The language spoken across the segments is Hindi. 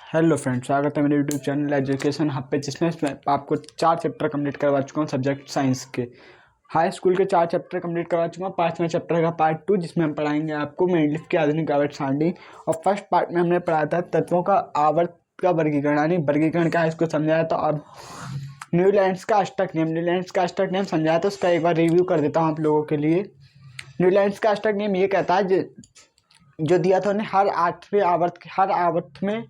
हेलो फ्रेंड्स, स्वागत है मेरे यूट्यूब चैनल एजुकेशन हब पे, जिसमें मैं आपको 4 चैप्टर कंप्लीट करवा चुका हूँ सब्जेक्ट साइंस के। हाई स्कूल के 4 चैप्टर कंप्लीट करवा चुका हूँ। 5वें चैप्टर का पार्ट 2, जिसमें हम पढ़ाएंगे आपको मेंडलीफ की आधुनिक आवर्त सारणी। और फर्स्ट पार्ट में हमने पढ़ा था तत्वों का आवर्त का वर्गीकरण, यानी वर्गीकरण क्या है इसको समझाया था। और न्यूलैंड्स का अष्टक नियम समझाया था, उसका एक बार रिव्यू कर देता हूँ आप लोगों के लिए। न्यूलैंड्स का अष्टक नियम ये कहता है जो दिया था उन्हें, हर आवर्त में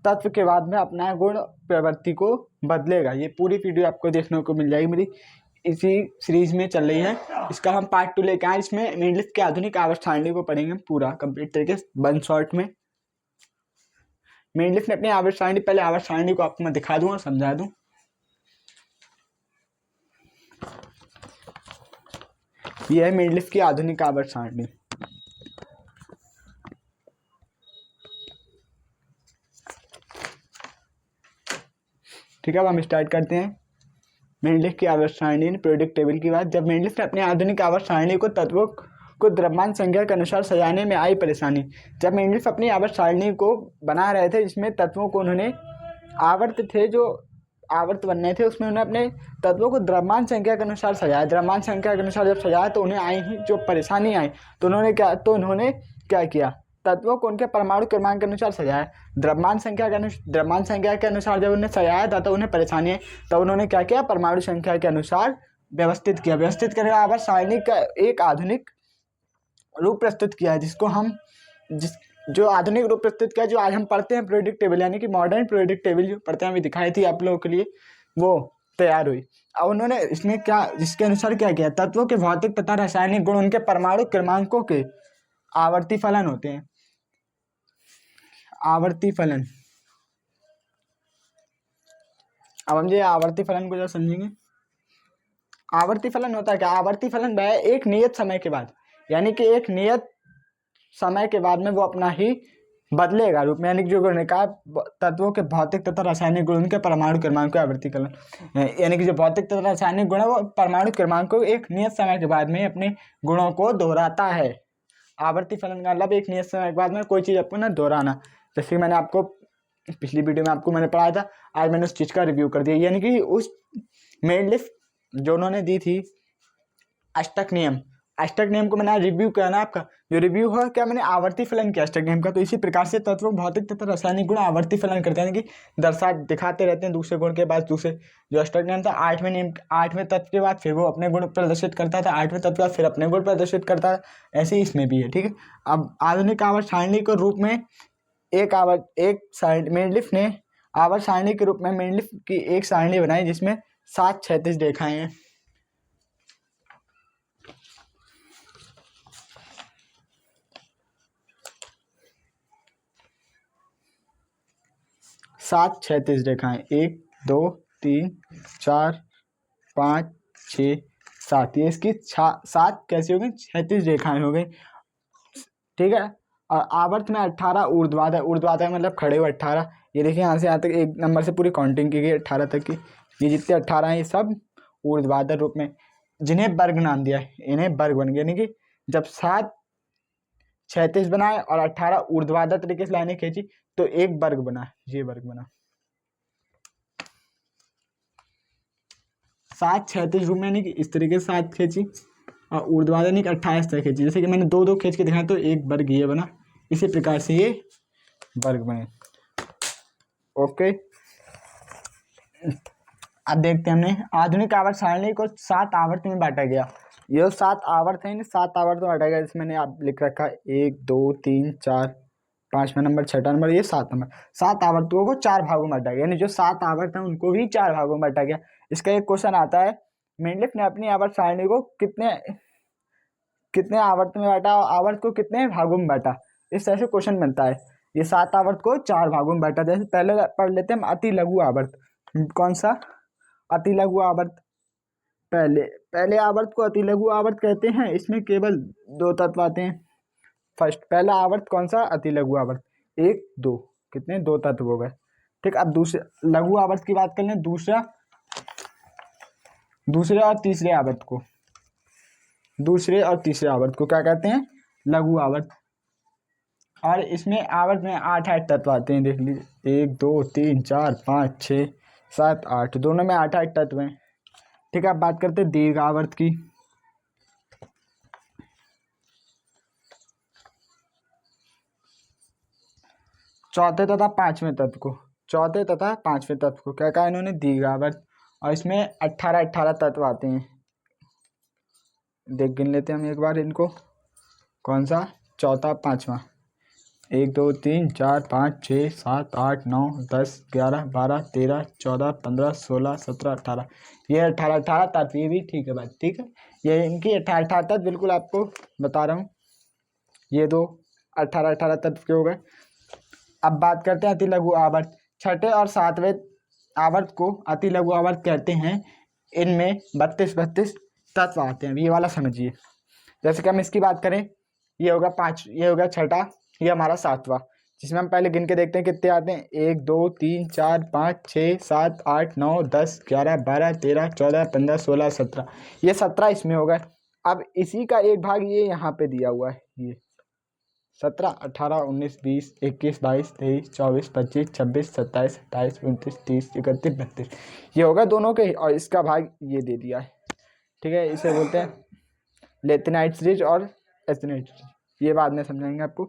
तत्व के बाद में अपना गुण प्रवृत्ति को बदलेगा। ये पूरी वीडियो आपको देखने को मिल जाएगी, मेरी इसी सीरीज में चल रही है। इसका हम पार्ट 2 लेके आए, इसमें मेंडलीफ के आधुनिक आवर्त सारणी को पढ़ेंगे पूरा कंप्लीट तरीके से, वन शॉट में। मेंडलीफ ने अपनी आवर्त सारणी, पहले आवर्त सारणी को आपको मैं दिखा दूं और समझा दूं। यह है मेंडलीफ की आधुनिक आवर्त सारणी। ठीक है, अब हम स्टार्ट करते हैं मेंडलीफ की आवर्त सारणी पीरियोडिक टेबल की बात। जब मेंडलीफ ने अपनी आधुनिक आवर्त सारणी को तत्वों को द्रव्यमान संख्या के अनुसार सजाने में आई परेशानी। जब मेंडलीफ अपनी आवर्त सारणी को बना रहे थे, जिसमें तत्वों को उन्होंने आवर्त बनने थे, उसमें उन्होंने अपने तत्वों को द्रव्यमान संख्या के अनुसार सजाया। द्रव्यमान संख्या के अनुसार जब सजाया तो उन्हें आई ही जो परेशानी आई, तो उन्होंने क्या किया, तत्वों को उनके परमाणु क्रमांक के अनुसार सजाया। द्रव्यमान संख्या के अनुसार जब उन्हें सजाया था तो उन्हें परेशानी है, तब उन्होंने क्या किया, परमाणु संख्या के अनुसार व्यवस्थित करके आवर्त सारणी का एक आधुनिक रूप प्रस्तुत किया है, जो आधुनिक रूप प्रस्तुत किया, जो आज हम पढ़ते हैं पीरियोडिक टेबल, यानी कि मॉडर्न पीरियोडिक टेबल जो पढ़ते हैं, अभी दिखाई थी आप लोगों के लिए, वो तैयार हुई। अब उन्होंने इसमें जिसके अनुसार क्या किया, तत्वों के भौतिक तथा रासायनिक गुण उनके परमाणु क्रमांकों के आवर्ती फलन होते हैं। आवर्ती फलन, अब हम ये आवर्ती फलन को जब समझेंगे, आवर्ती फलन होता है क्या, आवर्ती फलन वह एक नियत समय के बाद, यानी कि एक नियत समय के बाद में वो अपना ही बदलेगा रूप में, यानी कि जो उन्होंने कहा तत्वों के भौतिक तथा रासायनिक गुण उनके परमाणु क्रमांक का आवर्ती फलन, यानी कि जो भौतिक तथा रासायनिक गुण है वो परमाणु क्रमांक को एक नियत समय के बाद में अपने गुणों को दोहराता है। आवर्ती फलन का मतलब एक नियत समय के बाद में कोई चीज़ आपको ना दोहराना। जैसे मैंने आपको पिछली वीडियो में मैंने पढ़ाया था, आज मैंने उस चीज़ का रिव्यू कर दिया। यानी कि उस मेंडलीफ जो उन्होंने दी थी अष्टक नियम को मैंने रिव्यू किया ना, आपका जो रिव्यू हुआ क्या, मैंने आवर्ती फलन किया अष्टक नियम का। तो इसी प्रकार से तत्वों भौतिक तथा रासायनिक गुण आवर्ती फलन करते हैं, कि दिखाते रहते हैं दूसरे गुण के बाद दूसरे। जो अष्टक नियम था, 8वें तत्व के बाद फिर वो अपने गुण प्रदर्शित करता था, 8वें तत्व के बाद फिर अपने गुण प्रदर्शित करता था, ऐसे ही इसमें भी है। ठीक है, अब आधुनिक आवर्त सारणी के रूप में मेंडलीफ ने आवर्त सारणी के रूप में मेंडलीफ की एक सारणी बनाई, जिसमें 7 क्षैतिज रेखाएं हैं। 7 क्षैतिज रेखाएं, 1 2 3 4 5 6 7, ये इसकी 7 कैसी हो गई, क्षैतिज रेखाएं हो गई। ठीक है, और आवर्त में 18 ऊर्ध्वाधर मतलब खड़े हुए 18। ये देखिए, यहाँ से यहाँ तक एक नंबर से पूरी काउंटिंग की गई 18 तक की। ये जितने 18 हैं ये सब ऊर्ध्वाधर रूप में, जिन्हें वर्ग नाम दिया है, इन्हें वर्ग बन गए। यानी कि जब 7 क्षैतिज बनाए और 18 ऊर्ध्वाधर तरीके से लाइनें खींची तो एक वर्ग बना, ये वर्ग बना। 7 क्षैतिज रूप में, यानी कि इस तरीके से 7 खींची, और ऊर्ध्वाधर यानी कि 28 तक खींची। जैसे कि मैंने दो खींच के दिखाया तो एक वर्ग ये बना, इसी प्रकार से ये वर्ग बने। ओके, अब देखते हैं, हमने आधुनिक आवर्त सारणी को 7 आवर्त में बांटा गया। ये 7 आवर्त है, 7 आवर्त में बांटा गया, जिसमें मैंने आप लिख रखा है 1 2 3 4, 5वां नंबर, 6वां नंबर, ये 7 नंबर। 7 आवर्तों को 4 भागों में बांटा गया, यानी जो 7 आवर्त है उनको भी 4 भागों में बांटा गया। इसका एक क्वेश्चन आता है, मेंडलीफ ने अपनी आवर्त सारणी को कितने आवर्त में बांटा और आवर्त को कितने भागों में बांटा, इस तरह से क्वेश्चन बनता है। ये 7 आवर्त को 4 भागों में बांटा। जैसे पहले पढ़ लेते हैं हम अति लघु आवर्त। कौन सा, अति लघु आवर्त। पहले आवर्त को अति लघु आवर्त कहते हैं, इसमें केवल 2 तत्व आते हैं। फर्स्ट, पहला आवर्त कौन सा, अति लघु आवर्त, 1 2, कितने, 2 तत्व हो गए। ठीक, अब दूसरे लघु आवर्त की बात कर लें, दूसरे और तीसरे आवर्त को क्या कहते हैं, लघु आवर्त। और इसमें आवर्त में 8 तत्व आते हैं, देख लीजिए 1 2 3 4 5 6 7 8, दोनों में 8 तत्व हैं। ठीक है, अब बात करते हैं दीर्घ आवर्त की। चौथे तथा पांचवें तत्व को क्या कहा इन्होंने, दीर्घ आवर्त। और इसमें 18 तत्व आते हैं। देख गिन लेते हैं हम एक बार इनको, कौन सा, चौथा पांचवा, 1 2 3 4 5 6 7 8 9 10 11 12 13 14 15 16 17 18, ये 18 तत्व, ये भी ठीक है बात, ठीक है, ये इनकी 18 तत्व बिल्कुल आपको बता रहा हूँ। ये दो 18 तत्व के हो गए। अब बात करते हैं अति लघु आवर्त। छठे और सातवें आवर्त को अति लघु आवर्त कहते हैं। इनमें 32 तत्व आते हैं, ये वाला समझिए। जैसे कि हम इसकी बात करें, ये होगा 5, ये होगा छठा, ये हमारा सातवां, जिसमें हम पहले गिन के देखते हैं कितने आते हैं, 1 2 3 4 5 6 7 8 9 10 11 12 13 14 15 16 17, ये 17 इसमें होगा। अब इसी का एक भाग ये यहाँ पे दिया हुआ है, ये 17 18 19 20 21 22 23 24 25 26 27 28 29 30 31 32, ये होगा दोनों के, और इसका भाग ये दे दिया है। ठीक है, इसे बोलते हैं लेथिनाइट सीरीज और एस्टेनाइट सीरीज, ये बाद में समझाएंगे आपको।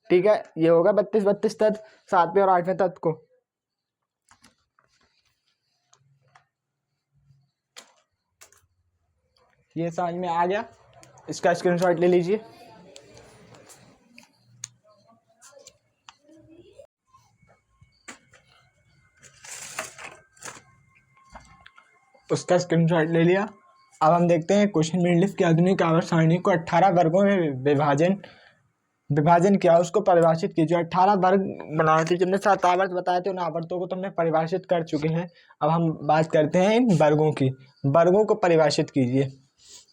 ठीक है, ये होगा 32 तत्व सातवें और आठवें तत्व को। ये समझ में आ गया, इसका स्क्रीनशॉट ले लीजिए। उसका स्क्रीनशॉट ले लिया। अब हम देखते हैं क्वेश्चन मिडलिफ की आधुनिक आवर्त सारणी को 18 वर्गों में विभाजन किया, उसको परिभाषित कीजिए। 18 वर्ग बनाए थे, जिनमें 7 आवर्त बताए थे, उन आवर्तों को तो हमने परिभाषित कर चुके हैं। अब हम बात करते हैं इन वर्गों की। वर्गों को परिभाषित कीजिए।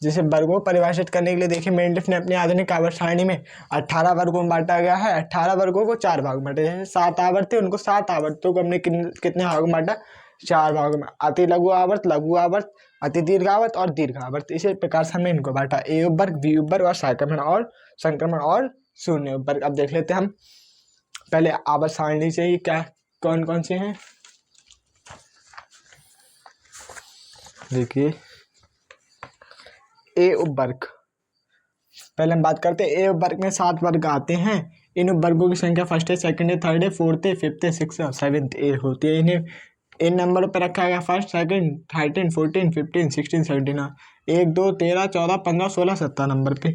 जैसे वर्गों को परिभाषित करने के लिए देखिए, मेंडलिफ ने अपनी आधुनिक आवर्त सारणी में 18 वर्गों में बांटा गया है। 18 वर्गों को 4 भाग में बांटे, जैसे 7 आवर्त थे, उनको 7 आवर्तों को हमने कितने भागों में बांटा, 4 भागों में। अति लघु आवर्त, लघु आवर्त, अति दीर्घ आवर्त और दीर्घ आवर्त, इसी प्रकार से हमने इनको बांटा, ए उपवर्ग, बी उपवर्ग और संक्रमण और शून्य उपवर्ग। अब देख लेते हैं हम पहले आवर्त सारणी से ही क्या कौन कौन से हैं। देखिए ए उपवर्ग, पहले हम बात करते हैं ए उपवर्ग में 7 वर्ग आते हैं। इन उपवर्गों की संख्या फर्स्ट है, सेकंड है, थर्ड है, फोर्थ है, फिफ्थ है, सिक्स और सेवेंथ ए होती है। इन्हें इन नंबरों पर रखा गया, फर्स्ट सेकंड 13 14 15 16 17, 1 2 13 14 15 16 17 नंबर पे।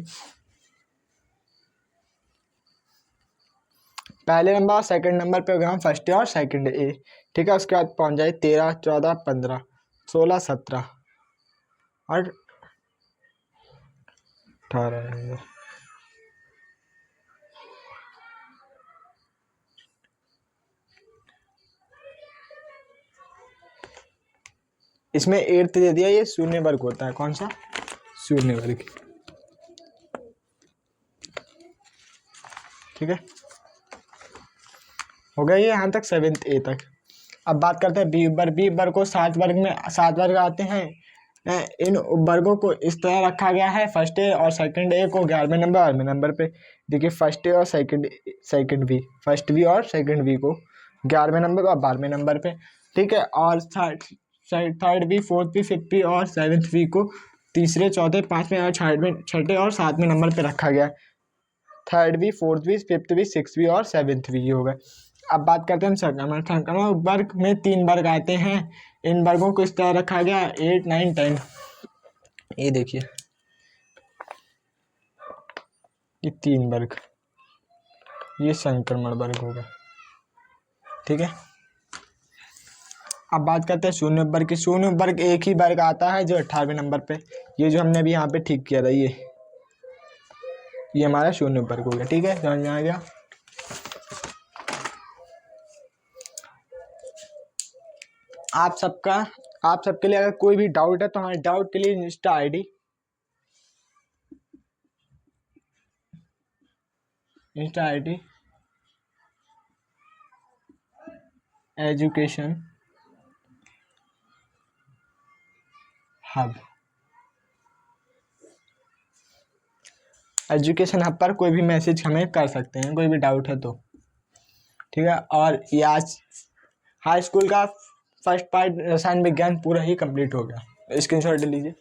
पहले नंबर और सेकंड नंबर पे होगा फर्स्ट और सेकंड ए। ठीक है, उसके बाद पहुंच जाए 13 14 15 16 17 और 18। इसमें 8th दे दिया, ये शून्य वर्ग होता है, कौन सा, शून्य वर्ग। ठीक है, हो गया ये यहाँ तक 7th ए तक। अब बात करते हैं बी वर्ग। बी वर्ग को 7 वर्ग में 7 वर्ग आते हैं। इन वर्गों को इस तरह रखा गया है, फर्स्ट ए और सेकंड ए को 11वें नंबर 12वें नंबर पे। देखिए फर्स्ट ए और सेकंड बी, फर्स्ट बी और सेकंड बी को 11वें नंबर और 12वें नंबर पे। ठीक है, और third B, fourth B, fifth B और सेवेंथ बी को तीसरे, चौथे, पांचवें और छठे और सातवें नंबर पे रखा गया। Third B, fourth B, fifth B, six B और सेवेंथ बी हो गए। अब बात करते हैं संक्रमण। संक्रमण वर्ग में 3 वर्ग आते हैं। इन वर्गों को इस तरह रखा गया 8 9 10। ये देखिए ये 3 वर्ग, ये संक्रमण वर्ग होगा। ठीक है, अब बात करते हैं शून्य वर्ग की। शून्य वर्ग एक ही वर्ग आता है जो 18वें नंबर पे, ये जो हमने अभी यहाँ पे ठीक किया था, ये हमारा शून्य वर्ग हो गया। ठीक है, समझ में आ गया। आप सबके लिए अगर कोई भी डाउट है तो हमारे डाउट के लिए Insta ID education hub, education hub पर कोई भी मैसेज हमें कर सकते हैं, कोई भी डाउट है तो, ठीक है। और ये आज हाई स्कूल का फर्स्ट पार्ट रसायन विज्ञान पूरा ही कंप्लीट हो गया। स्क्रीनशॉट ले लीजिए।